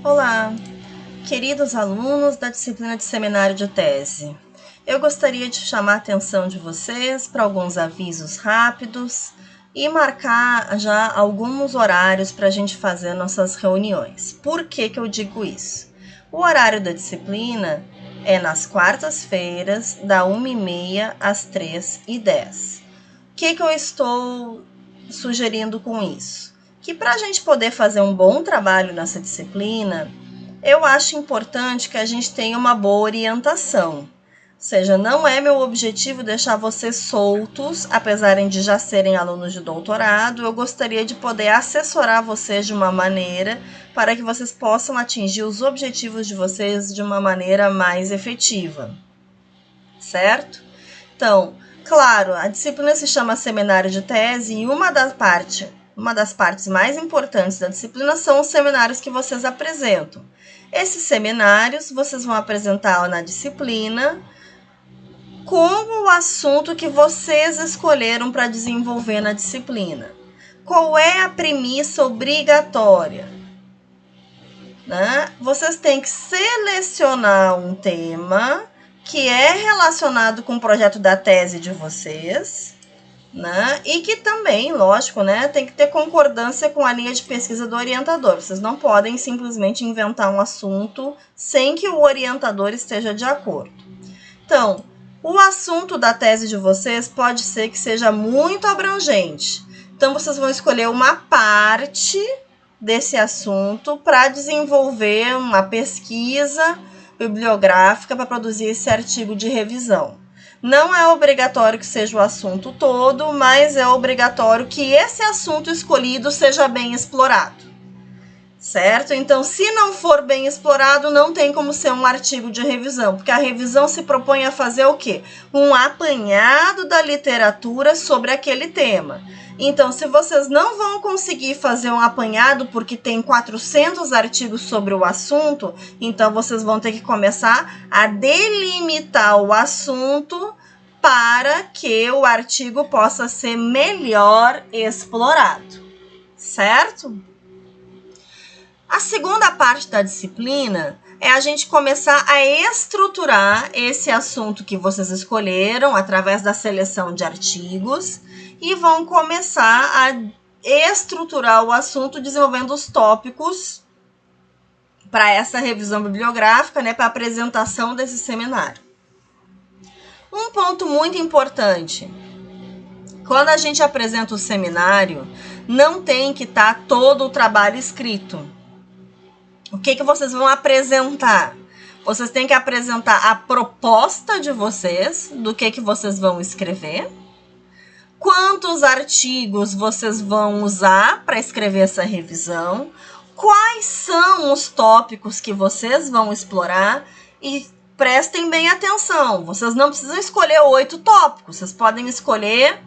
Olá, queridos alunos da disciplina de seminário de tese. Eu gostaria de chamar a atenção de vocês para alguns avisos rápidos e marcar já alguns horários para a gente fazer nossas reuniões. Por que eu digo isso? O horário da disciplina é nas quartas-feiras, da 1h30 às 3h10. O que eu estou sugerindo com isso? Que para a gente poder fazer um bom trabalho nessa disciplina, eu acho importante que a gente tenha uma boa orientação. Ou seja, não é meu objetivo deixar vocês soltos, apesar de já serem alunos de doutorado. Eu gostaria de poder assessorar vocês de uma maneira para que vocês possam atingir os objetivos de vocês de uma maneira mais efetiva, certo? Então, claro, a disciplina se chama seminário de tese e uma das partes mais importantes da disciplina são os seminários que vocês apresentam. Esses seminários vocês vão apresentar na disciplina como o assunto que vocês escolheram para desenvolver na disciplina. Qual é a premissa obrigatória? Né? Vocês têm que selecionar um tema que é relacionado com o projeto da tese de vocês, né? E que também, lógico, né, tem que ter concordância com a linha de pesquisa do orientador. Vocês não podem simplesmente inventar um assunto sem que o orientador esteja de acordo. Então, o assunto da tese de vocês pode ser que seja muito abrangente. Então, vocês vão escolher uma parte desse assunto para desenvolver uma pesquisa bibliográfica para produzir esse artigo de revisão. Não é obrigatório que seja o assunto todo, mas é obrigatório que esse assunto escolhido seja bem explorado, certo? Então, se não for bem explorado, não tem como ser um artigo de revisão, porque a revisão se propõe a fazer o quê? Um apanhado da literatura sobre aquele tema. Então, se vocês não vão conseguir fazer um apanhado porque tem 400 artigos sobre o assunto, então vocês vão ter que começar a delimitar o assunto para que o artigo possa ser melhor explorado, certo? A segunda parte da disciplina é a gente começar a estruturar esse assunto que vocês escolheram através da seleção de artigos e vão começar a estruturar o assunto desenvolvendo os tópicos para essa revisão bibliográfica, né, para a apresentação desse seminário. Um ponto muito importante: quando a gente apresenta o seminário, não tem que estar todo o trabalho escrito. O que vocês vão apresentar? Vocês têm que apresentar a proposta de vocês, do que vocês vão escrever, quantos artigos vocês vão usar para escrever essa revisão, quais são os tópicos que vocês vão explorar e prestem bem atenção. Vocês não precisam escolher 8 tópicos, vocês podem escolher,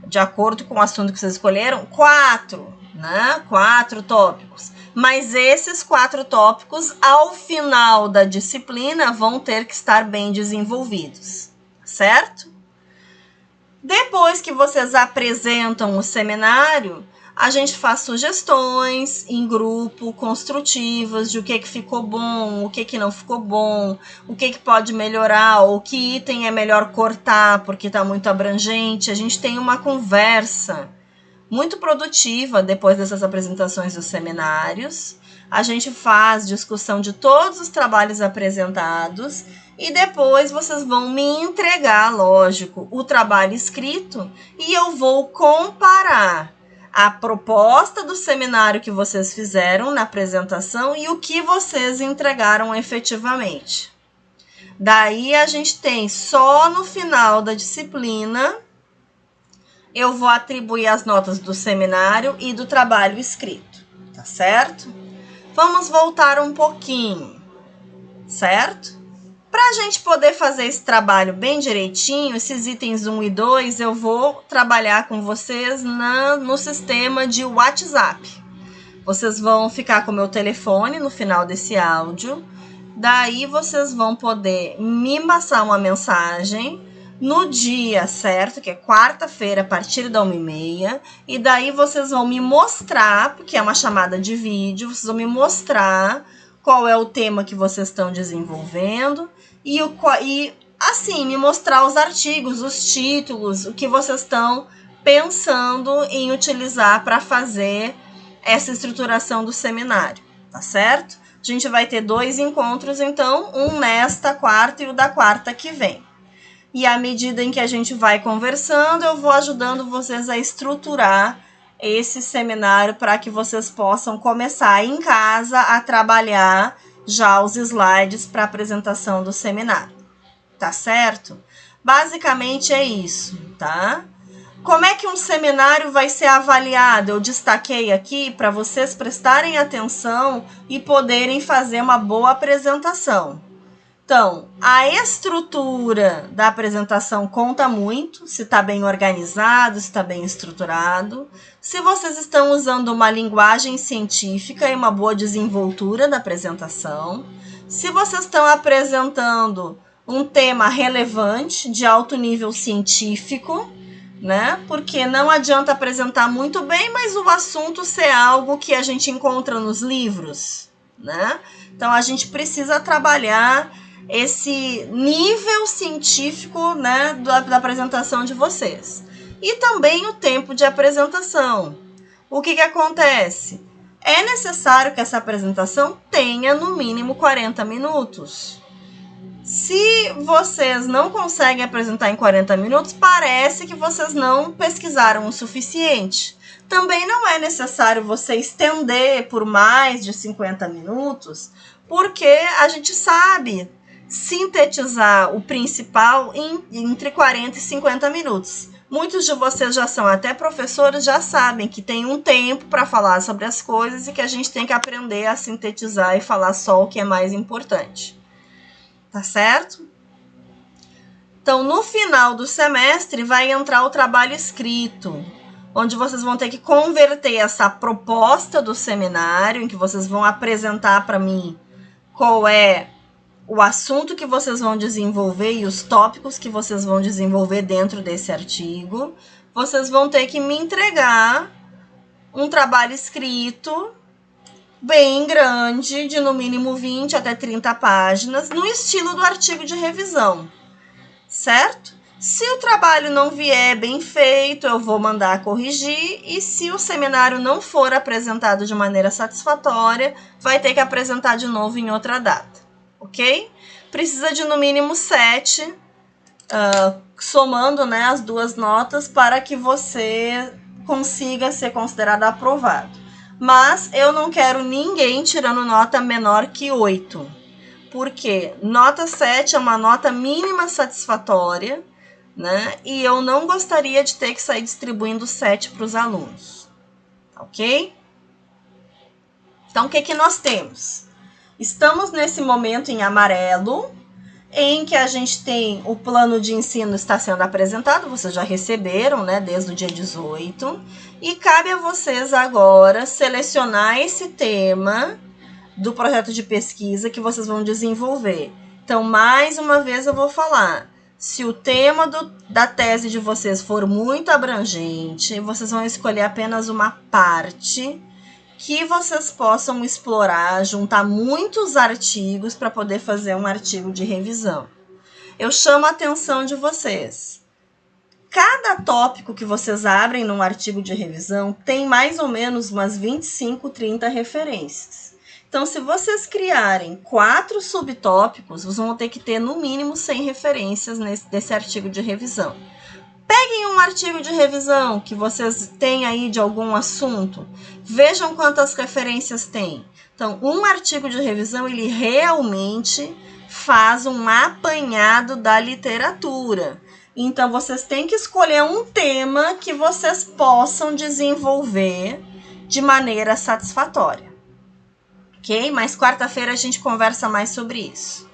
de acordo com o assunto que vocês escolheram, 4, né? 4 tópicos. Mas esses 4 tópicos, ao final da disciplina, vão ter que estar bem desenvolvidos, certo? Depois que vocês apresentam o seminário, a gente faz sugestões em grupo, construtivas, de o que ficou bom, o que não ficou bom, o que pode melhorar, ou que item é melhor cortar porque está muito abrangente. A gente tem uma conversa muito produtiva depois dessas apresentações dos seminários. A gente faz discussão de todos os trabalhos apresentados e depois vocês vão me entregar, lógico, o trabalho escrito e eu vou comparar a proposta do seminário que vocês fizeram na apresentação e o que vocês entregaram efetivamente. Daí a gente tem só no final da disciplina eu vou atribuir as notas do seminário e do trabalho escrito, tá certo? Vamos voltar um pouquinho, certo? Para a gente poder fazer esse trabalho bem direitinho, esses itens 1 e 2, eu vou trabalhar com vocês no sistema de WhatsApp. Vocês vão ficar com o meu telefone no final desse áudio, daí vocês vão poder me passar uma mensagem no dia certo, que é quarta-feira, a partir da 1h30, e daí vocês vão me mostrar, porque é uma chamada de vídeo, vocês vão me mostrar qual é o tema que vocês estão desenvolvendo e assim, me mostrar os artigos, os títulos, o que vocês estão pensando em utilizar para fazer essa estruturação do seminário, tá certo? A gente vai ter 2 encontros, então, um nesta quarta e o da quarta que vem. E à medida em que a gente vai conversando, eu vou ajudando vocês a estruturar esse seminário para que vocês possam começar em casa a trabalhar já os slides para a apresentação do seminário. Tá certo? Basicamente é isso, tá? Como é que um seminário vai ser avaliado? Eu destaquei aqui para vocês prestarem atenção e poderem fazer uma boa apresentação. Então, a estrutura da apresentação conta muito, se está bem organizado, se está bem estruturado. Se vocês estão usando uma linguagem científica e uma boa desenvoltura da apresentação. Se vocês estão apresentando um tema relevante, de alto nível científico, né? Porque não adianta apresentar muito bem, mas o assunto ser algo que a gente encontra nos livros, né? Então, a gente precisa trabalhar esse nível científico, né, da apresentação de vocês. E também o tempo de apresentação. O que acontece? É necessário que essa apresentação tenha no mínimo 40 minutos. Se vocês não conseguem apresentar em 40 minutos, parece que vocês não pesquisaram o suficiente. Também não é necessário você estender por mais de 50 minutos, porque a gente sabe sintetizar o principal entre 40 e 50 minutos. Muitos de vocês já são até professores, já sabem que tem um tempo para falar sobre as coisas e que a gente tem que aprender a sintetizar e falar só o que é mais importante. Tá certo? Então, no final do semestre, vai entrar o trabalho escrito, onde vocês vão ter que converter essa proposta do seminário, em que vocês vão apresentar para mim qual é o assunto que vocês vão desenvolver e os tópicos que vocês vão desenvolver dentro desse artigo. Vocês vão ter que me entregar um trabalho escrito bem grande, de no mínimo 20 até 30 páginas, no estilo do artigo de revisão, certo? Se o trabalho não vier bem feito, eu vou mandar corrigir, e se o seminário não for apresentado de maneira satisfatória, vai ter que apresentar de novo em outra data, ok? Precisa de no mínimo 7, somando, né, as 2 notas, para que você consiga ser considerado aprovado. Mas eu não quero ninguém tirando nota menor que 8, porque nota 7 é uma nota mínima satisfatória, né? E eu não gostaria de ter que sair distribuindo 7 para os alunos, ok? Então, o que nós temos? Estamos nesse momento em amarelo, em que a gente tem o plano de ensino está sendo apresentado, vocês já receberam, né, desde o dia 18, e cabe a vocês agora selecionar esse tema do projeto de pesquisa que vocês vão desenvolver. Então, mais uma vez eu vou falar, se o tema da tese de vocês for muito abrangente, vocês vão escolher apenas uma parte que vocês possam explorar, juntar muitos artigos para poder fazer um artigo de revisão. Eu chamo a atenção de vocês. Cada tópico que vocês abrem num artigo de revisão tem mais ou menos umas 25, 30 referências. Então, se vocês criarem 4 subtópicos, vocês vão ter que ter no mínimo 100 referências desse artigo de revisão. Peguem um artigo de revisão que vocês têm aí de algum assunto, vejam quantas referências tem. Então, um artigo de revisão, ele realmente faz um apanhado da literatura. Então, vocês têm que escolher um tema que vocês possam desenvolver de maneira satisfatória. Ok? Mas quarta-feira a gente conversa mais sobre isso.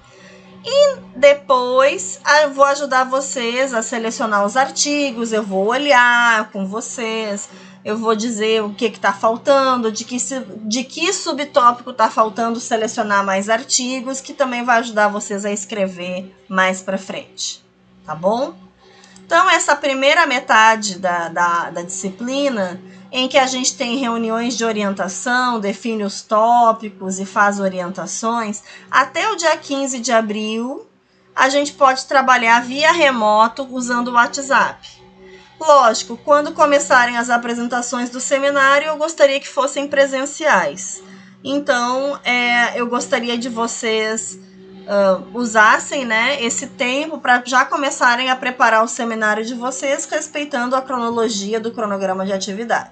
E depois eu vou ajudar vocês a selecionar os artigos, eu vou olhar com vocês, eu vou dizer o que está faltando, de que subtópico está faltando selecionar mais artigos, que também vai ajudar vocês a escrever mais para frente, tá bom? Então, essa primeira metade da disciplina, em que a gente tem reuniões de orientação, define os tópicos e faz orientações, até o dia 15 de abril, a gente pode trabalhar via remoto usando o WhatsApp. Lógico, quando começarem as apresentações do seminário, eu gostaria que fossem presenciais. Então, eu gostaria de vocês usassem, né, esse tempo para já começarem a preparar o seminário de vocês, respeitando a cronologia do cronograma de atividade.